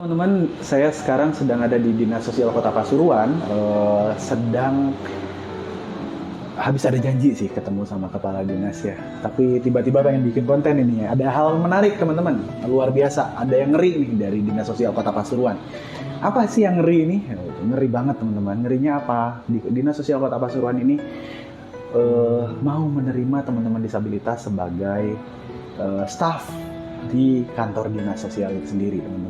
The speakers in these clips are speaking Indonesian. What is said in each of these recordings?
Teman-teman, saya sekarang sedang ada di Dinas Sosial Kota Pasuruan, sedang habis ada janji sih ketemu sama kepala dinas ya. Tapi tiba-tiba pengen bikin konten ini ya. Ada hal menarik teman-teman, luar biasa. Ada yang ngeri nih dari Dinas Sosial Kota Pasuruan. Apa sih yang ngeri ini? Ngeri banget teman-teman. Ngerinya apa? Di Dinas Sosial Kota Pasuruan ini mau menerima teman-teman disabilitas sebagai staf di kantor dinas sosial itu sendiri teman-teman.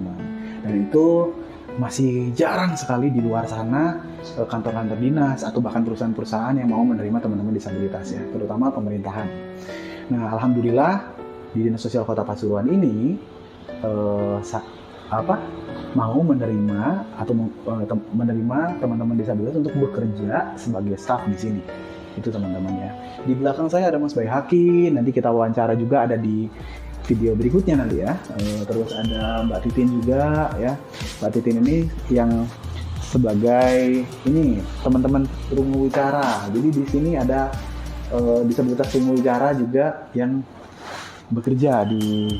Dan itu masih jarang sekali di luar sana kantor-kantor dinas atau bahkan perusahaan-perusahaan yang mau menerima teman-teman disabilitas ya, terutama pemerintahan. Nah, alhamdulillah di Dinas Sosial Kota Pasuruan ini mau menerima atau menerima teman-teman disabilitas untuk bekerja sebagai staf di sini. Itu teman-teman ya. Di belakang saya ada Mas Bayhaki, nanti kita wawancara juga ada di video berikutnya nanti ya. Terus ada Mbak Titin juga ya. Mbak Titin ini yang sebagai ini teman-teman rungu wicara. Jadi di sini ada disabilitas rungu wicara juga yang bekerja di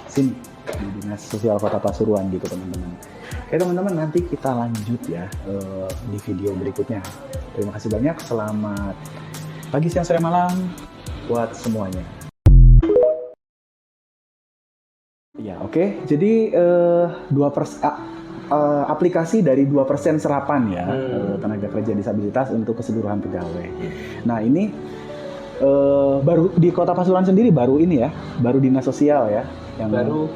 sini di Dinas Sosial Kota Pasuruan gitu teman-teman. Oke teman-teman, nanti kita lanjut ya di video berikutnya. Terima kasih banyak. Selamat pagi, siang, sore, malam buat semuanya. Ya, oke. Jadi aplikasi dari 2% serapan ya tenaga kerja disabilitas untuk keseluruhan pegawai. Nah, ini baru di Kota Pasuruan sendiri baru ini ya, baru dinas sosial ya yang baru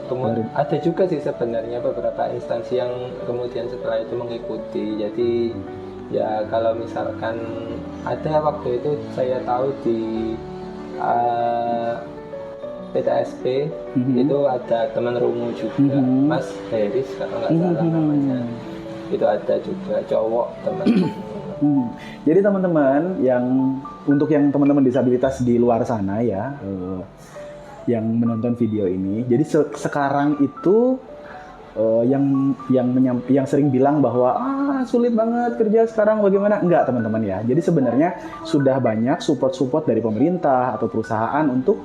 kemudian ada juga sih sebenarnya beberapa instansi yang kemudian setelah itu mengikuti. Jadi ya kalau misalkan ada waktu itu saya tahu di PTSP itu ada teman rungu juga, Mas Heris kalau nggak salah namanya, itu ada juga cowok teman. Jadi teman-teman untuk yang teman-teman disabilitas di luar sana ya, yang menonton video ini, jadi sekarang itu yang sering bilang bahwa sulit banget kerja sekarang bagaimana? Enggak teman-teman ya. Jadi sebenarnya sudah banyak support dari pemerintah atau perusahaan untuk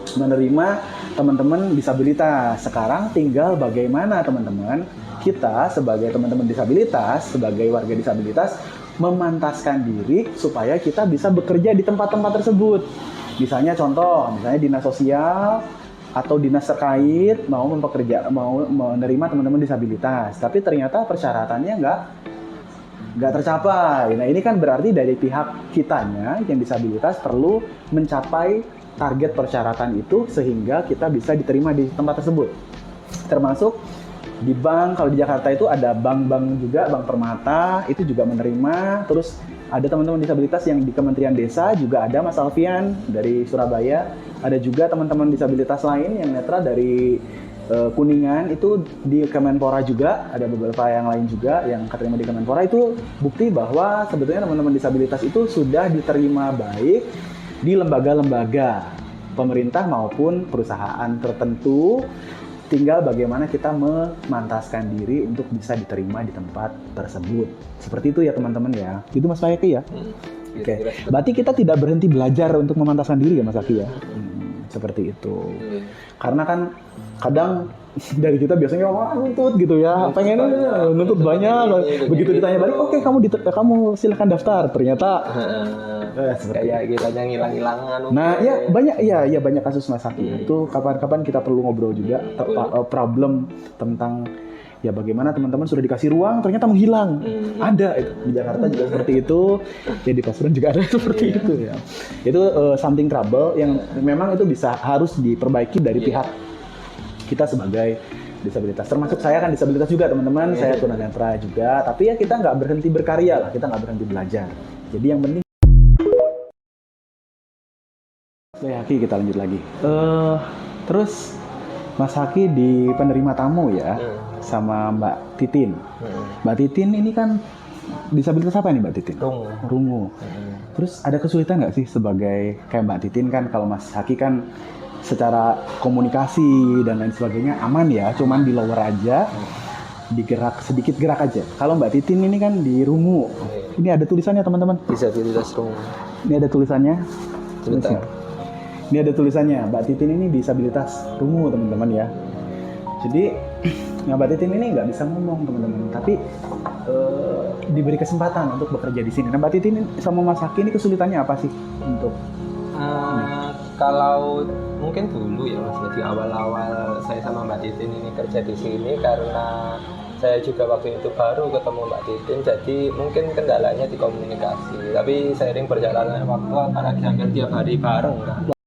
menerima teman-teman disabilitas. Sekarang tinggal bagaimana teman-teman kita sebagai teman-teman disabilitas, sebagai warga disabilitas memantaskan diri supaya kita bisa bekerja di tempat-tempat tersebut. Misalnya dinas sosial atau dinas terkait mau menerima teman-teman disabilitas, tapi ternyata persyaratannya nggak tercapai. Nah, ini kan berarti dari pihak kitanya yang disabilitas perlu mencapai target persyaratan itu sehingga kita bisa diterima di tempat tersebut. Termasuk di bank, kalau di Jakarta itu ada bank-bank juga, Bank Permata itu juga menerima. Terus ada teman-teman disabilitas yang di Kementerian Desa juga ada, Mas Alfian dari Surabaya. Ada juga teman-teman disabilitas lain yang netra dari Kuningan, itu di Kemenpora juga, ada beberapa yang lain juga yang keterima di Kemenpora. Itu bukti bahwa sebetulnya teman-teman disabilitas itu sudah diterima baik di lembaga-lembaga pemerintah maupun perusahaan tertentu. Tinggal bagaimana kita memantaskan diri untuk bisa diterima di tempat tersebut. Seperti itu ya teman-teman ya. Itu Mas Fayaki ya? Oke. Berarti kita tidak berhenti belajar untuk memantaskan diri ya Mas Fayaki ya? Seperti itu. Karena kan kadang dari kita biasanya nuntut gitu ya, pengen nuntut banyak. Begitu ditanya balik, oke kamu silahkan daftar. Ternyata kayak kita ngilang-ngilangan. Nah, ya banyak kasus Mas Haki. Itu kapan-kapan kita perlu ngobrol juga problem tentang ya bagaimana teman-teman sudah dikasih ruang ternyata menghilang. Ada itu di Jakarta juga seperti itu. Ya di Pasuruan juga ada seperti itu ya. Itu something trouble yang memang itu harus diperbaiki dari pihak kita sebagai disabilitas. Termasuk saya kan disabilitas juga teman-teman. Saya tunanetra juga. Tapi ya kita nggak berhenti berkarya lah. Kita nggak berhenti belajar. Jadi yang penting Haki, kita lanjut lagi. Terus Mas Haki di penerima tamu ya sama Mbak Titin. Mbak Titin ini kan disabilitas apa nih Mbak Titin? Rungu. Terus ada kesulitan nggak sih sebagai kayak Mbak Titin kan, kalau Mas Haki kan secara komunikasi dan lain sebagainya aman ya, cuman di lower aja, sedikit gerak aja. Kalau Mbak Titin ini kan di rungu. Ini ada tulisannya teman-teman. Disabilitas rungu. Ini ada tulisannya. Sebentar. Ini ada tulisannya, Mbak Titin ini disabilitas rungu teman-teman ya. Jadi Mbak Titin ini nggak bisa ngomong teman-teman, tapi diberi kesempatan untuk bekerja di sini. Nah, Mbak Titin sama Mas Haki ini kesulitannya apa sih untuk kalau mungkin dulu ya Mas, jadi awal-awal saya sama Mbak Titin ini kerja di sini karena saya juga waktu itu baru ketemu Mbak Titin, jadi mungkin kendalanya di komunikasi. Tapi seiring berjalannya waktu karena hampir tiap hari bareng kan.